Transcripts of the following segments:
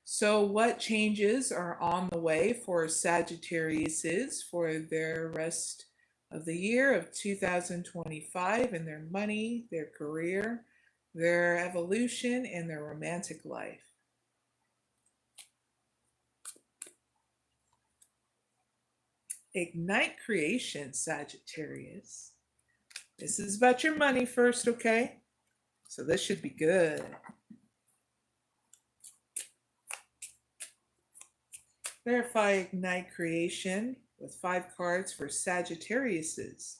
So, what changes are on the way for Sagittariuses for their rest of the year of 2025 in their money, their career, their evolution, and their romantic life? Ignite creation, Sagittarius. This is about your money first, okay? So, this should be good. Verify Ignite Creation with 5 cards for Sagittariuses.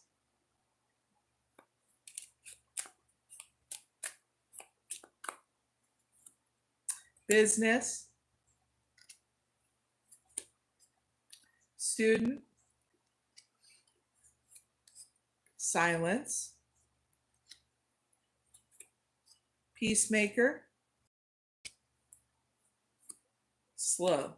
Business, student, silence, peacemaker, slow.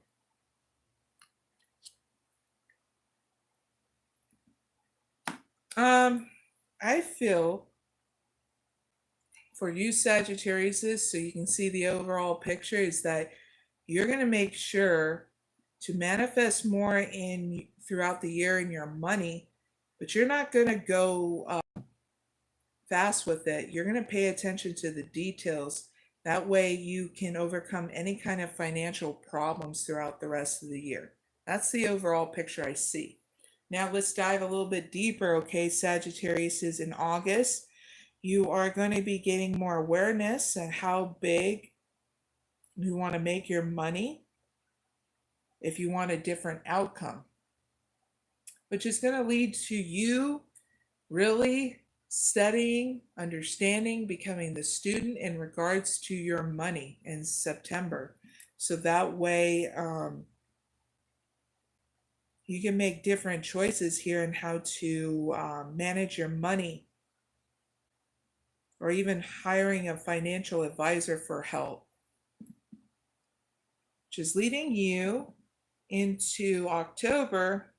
I feel for you Sagittariuses, so you can see the overall picture, is that you're going to make sure to manifest more in throughout the year in your money, but you're not going to go fast with it. You're going to pay attention to the details. That way you can overcome any kind of financial problems throughout the rest of the year. That's the overall picture I see. Now let's dive a little bit deeper, okay? Sagittarius is in August. You are going to be getting more awareness on how big you want to make your money if you want a different outcome, which is going to lead to you really studying, understanding, becoming the student in regards to your money in September. So that way you can make different choices here in how to manage your money, or even hiring a financial advisor for help, which is leading you into October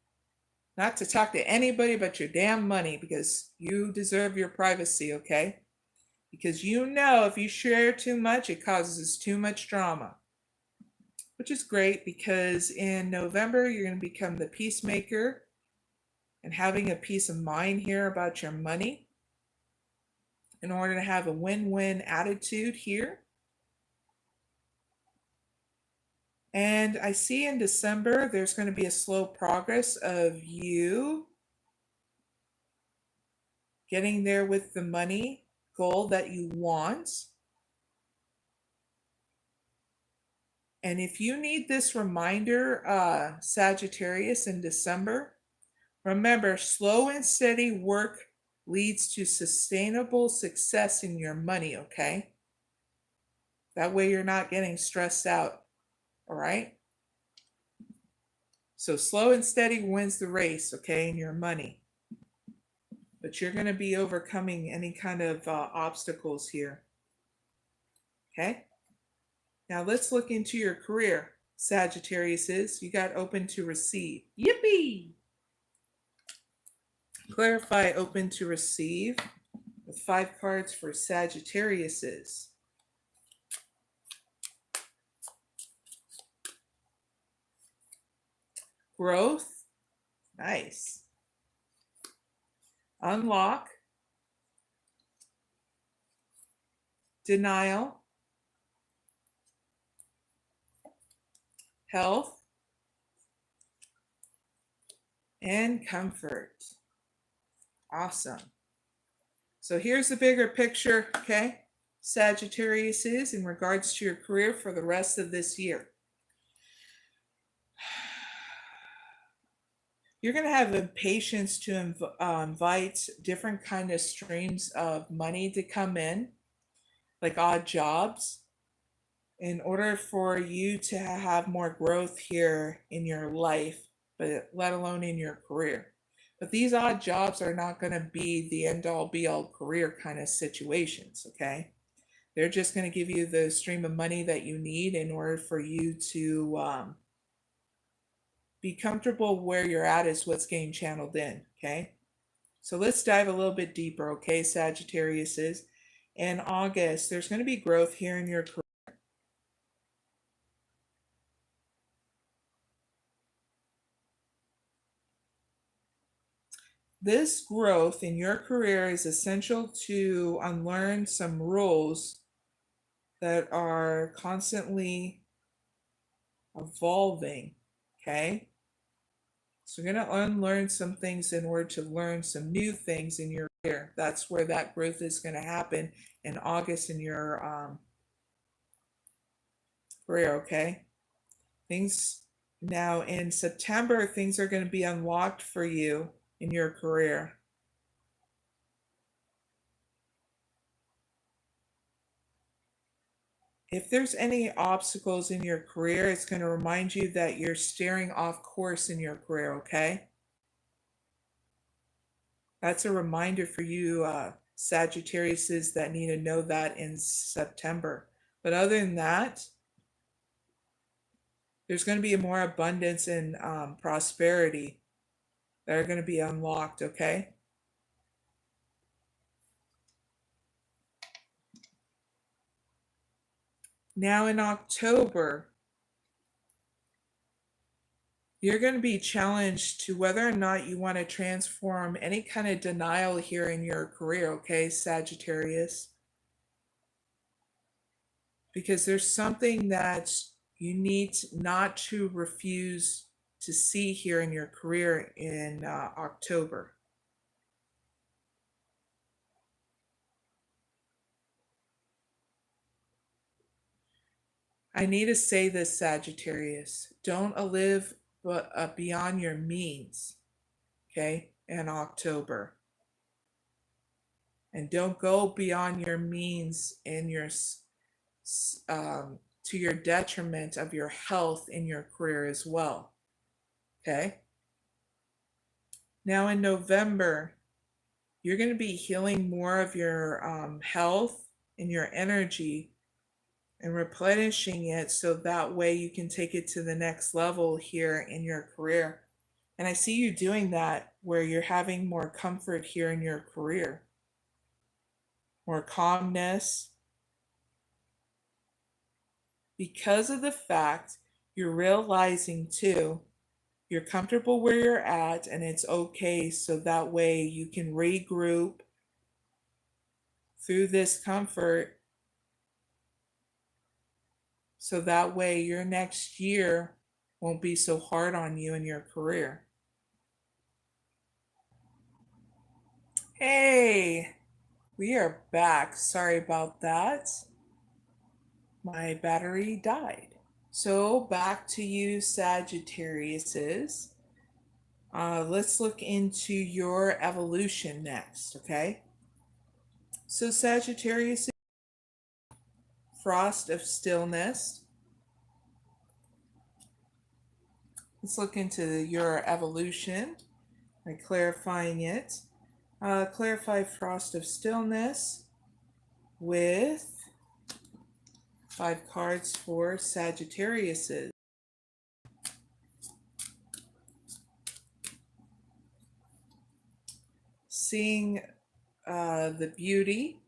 not to talk to anybody but your damn money, because you deserve your privacy, okay? Because you know if you share too much, it causes too much drama. Which is great, because in November, you're going to become the peacemaker and having a peace of mind here about your money in order to have a win-win attitude here. And I see in December, there's going to be a slow progress of you getting there with the money goal that you want. And if you need this reminder, Sagittarius, in December, remember, slow and steady work leads to sustainable success in your money, okay? That way you're not getting stressed out, all right? So slow and steady wins the race, okay, in your money. But you're going to be overcoming any kind of obstacles here, okay? Now let's look into your career, Sagittarius. You got open to receive. Yippee! Clarify open to receive with 5 cards for Sagittarius. Growth, nice. Unlock, denial, health, and comfort. Awesome. So here's the bigger picture, okay? Sagittarius is in regards to your career for the rest of this year. You're going to have impatience to invite different kind of streams of money to come in, like odd jobs, in order for you to have more growth here in your life, but let alone in your career. But these odd jobs are not going to be the end-all be-all career kind of situations, okay? They're just going to give you the stream of money that you need in order for you to be comfortable where you're at is what's getting channeled in, okay? So let's dive a little bit deeper, okay, Sagittarius is. In August, there's going to be growth here in your career. this growth in your career is essential to unlearn some rules that are constantly evolving. Okay? So you're going to unlearn some things in order to learn some new things in your career. That's where that growth is going to happen in August in your career. Okay? Things now in September, things are going to be unlocked for you in your career. If there's any obstacles in your career, it's going to remind you that you're steering off course in your career, okay? That's a reminder for you, Sagittariuses, that need to know that in September. But other than that, there's going to be more abundance and prosperity that are going to be unlocked, okay? Now in October, you're going to be challenged to whether or not you want to transform any kind of denial here in your career, okay, Sagittarius? Because there's something that you need not to refuse to see here in your career in October. I need to say this, Sagittarius. Don't live beyond your means, okay, in October. And don't go beyond your means in your to your detriment of your health in your career as well. Okay. Now in November, you're going to be healing more of your health and your energy and replenishing it so that way you can take it to the next level here in your career. And I see you doing that where you're having more comfort here in your career, more calmness, because of the fact you're realizing too, you're comfortable where you're at and it's okay. So that way you can regroup through this comfort. So that way your next year won't be so hard on you in your career. Hey, we are back. Sorry about that. My battery died. So back to you, Sagittariuses. Let's look into your evolution next, okay? So Sagittarius, frost of stillness. Let's look into your evolution by clarifying it. Clarify frost of stillness with 5 cards for Sagittariuses. Seeing the beauty,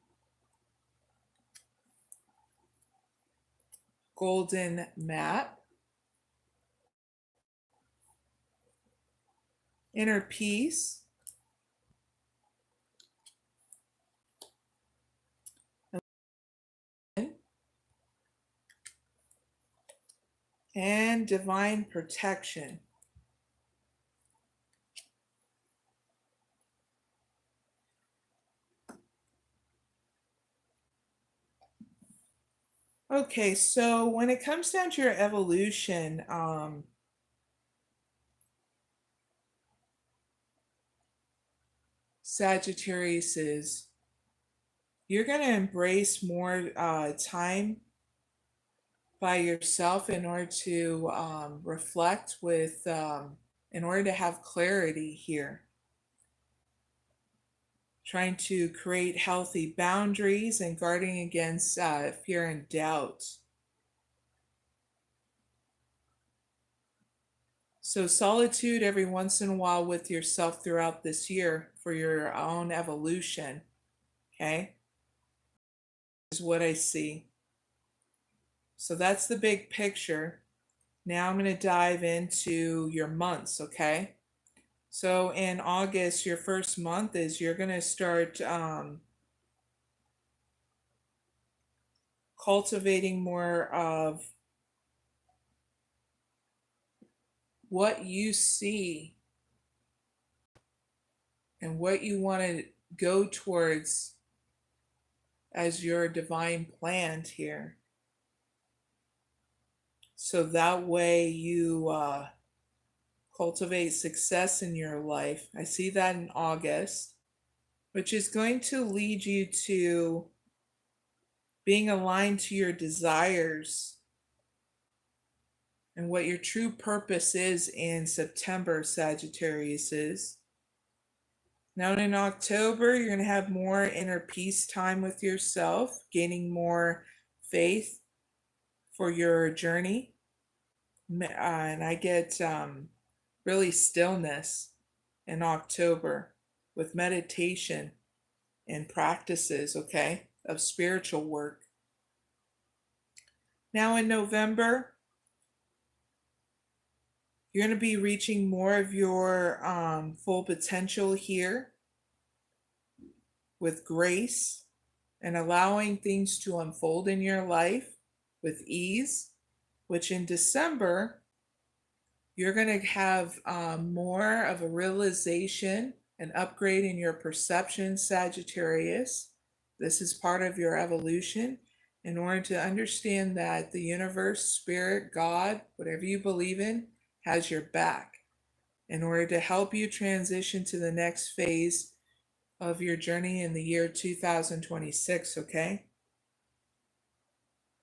golden map, inner peace, and divine protection. Okay, so when it comes down to your evolution, Sagittarius, you're going to embrace more time by yourself in order to reflect with, in order to have clarity here. Trying to create healthy boundaries and guarding against fear and doubt. So solitude every once in a while with yourself throughout this year for your own evolution, okay, is what I see. So that's the big picture. Now I'm going to dive into your months, okay? So in August, your first month is you're going to start cultivating more of what you see and what you want to go towards as your divine plan here. So that way you cultivate success in your life. I see that in August, which is going to lead you to being aligned to your desires and what your true purpose is in September, Sagittarius is. Now in October, you're going to have more inner peace time with yourself, gaining more faith for your journey. And I get really stillness in October with meditation and practices, okay, of spiritual work. Now in November, you're going to be reaching more of your full potential here with grace and allowing things to unfold in your life with ease, which in December, you're going to have more of a realization, an upgrade in your perception, Sagittarius. This is part of your evolution in order to understand that the universe, spirit, God, whatever you believe in, has your back in order to help you transition to the next phase of your journey in the year 2026, okay?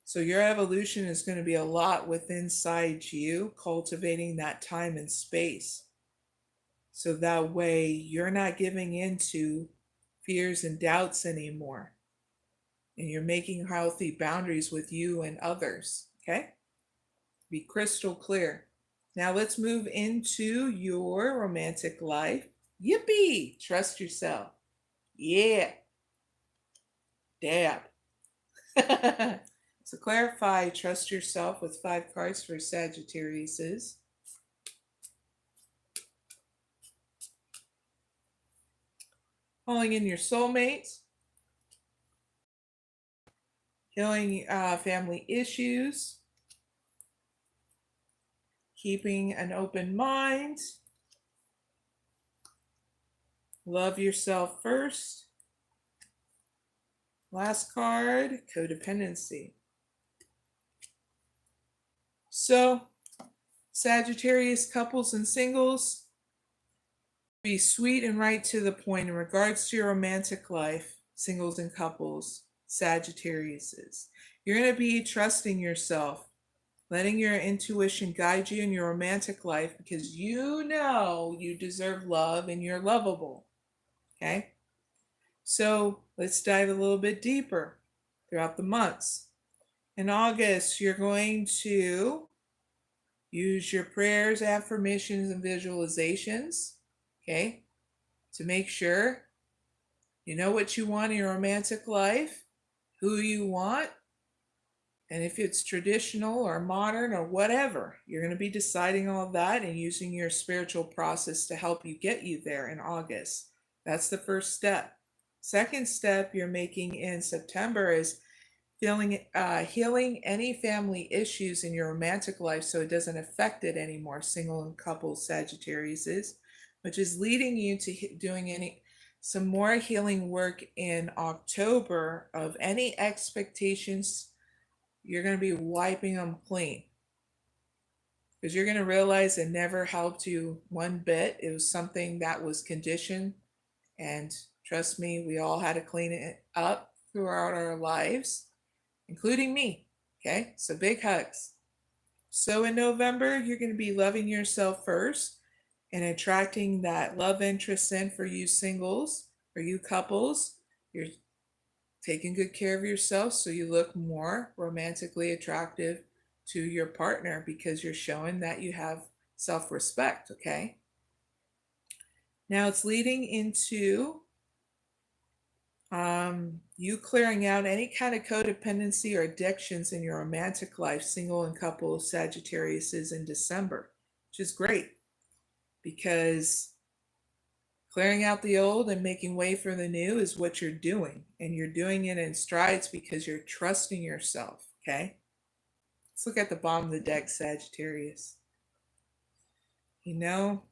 So your evolution is going to be a lot within inside you, cultivating that time and space. So that way you're not giving into fears and doubts anymore. And you're making healthy boundaries with you and others, okay? Be crystal clear. Now let's move into your romantic life. Yippee! Trust yourself. Yeah. Dab. So clarify, trust yourself with 5 cards for Sagittariuses. Calling in your soulmates. Healing family issues. Keeping an open mind. Love yourself first. Last card, codependency. So, Sagittarius couples and singles, be sweet and right to the point in regards to your romantic life, singles and couples, Sagittariuses. You're going to be trusting yourself, letting your intuition guide you in your romantic life because you know you deserve love and you're lovable. Okay? So let's dive a little bit deeper throughout the months. In August, you're going to use your prayers, affirmations, and visualizations, okay, to make sure you know what you want in your romantic life, who you want, and if it's traditional or modern or whatever, you're going to be deciding all of that and using your spiritual process to help you get you there in August. That's the first step. Second step you're making in September is healing any family issues in your romantic life so it doesn't affect it anymore, single and couple Sagittariuses, which is leading you to doing some more healing work in October of any expectations. You're going to be wiping them clean because you're going to realize it never helped you one bit. It was something that was conditioned, and trust me, we all had to clean it up throughout our lives, including me. Okay, so big hugs. So in November, you're going to be loving yourself first and attracting that love interest in for you singles, for you couples. You're taking good care of yourself so you look more romantically attractive to your partner because you're showing that you have self-respect, okay? Now it's leading into you clearing out any kind of codependency or addictions in your romantic life, single and couple Sagittarius is in December, which is great because Clearing out the old and making way for the new is what you're doing. And you're doing it in strides because you're trusting yourself, okay? Let's look at the bottom of the deck, Sagittarius. You know,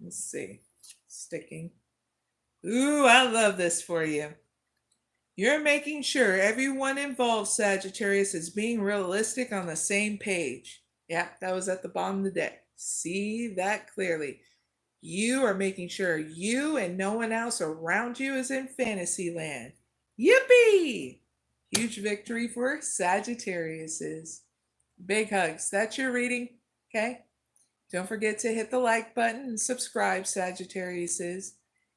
let's see. Sticking. Ooh, I love this for you. You're making sure everyone involved, Sagittarius, is being realistic on the same page. Yep, that was at the bottom of the deck. See that clearly. You are making sure you and no one else around you is in fantasy land. Yippee! Huge victory for Sagittariuses. Big hugs. That's your reading, okay? Don't forget to hit the like button and subscribe, Sagittariuses.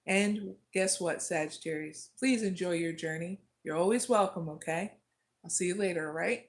And guess what, Sagittarius? Please enjoy your journey. You're always welcome, okay? I'll see you later, all right?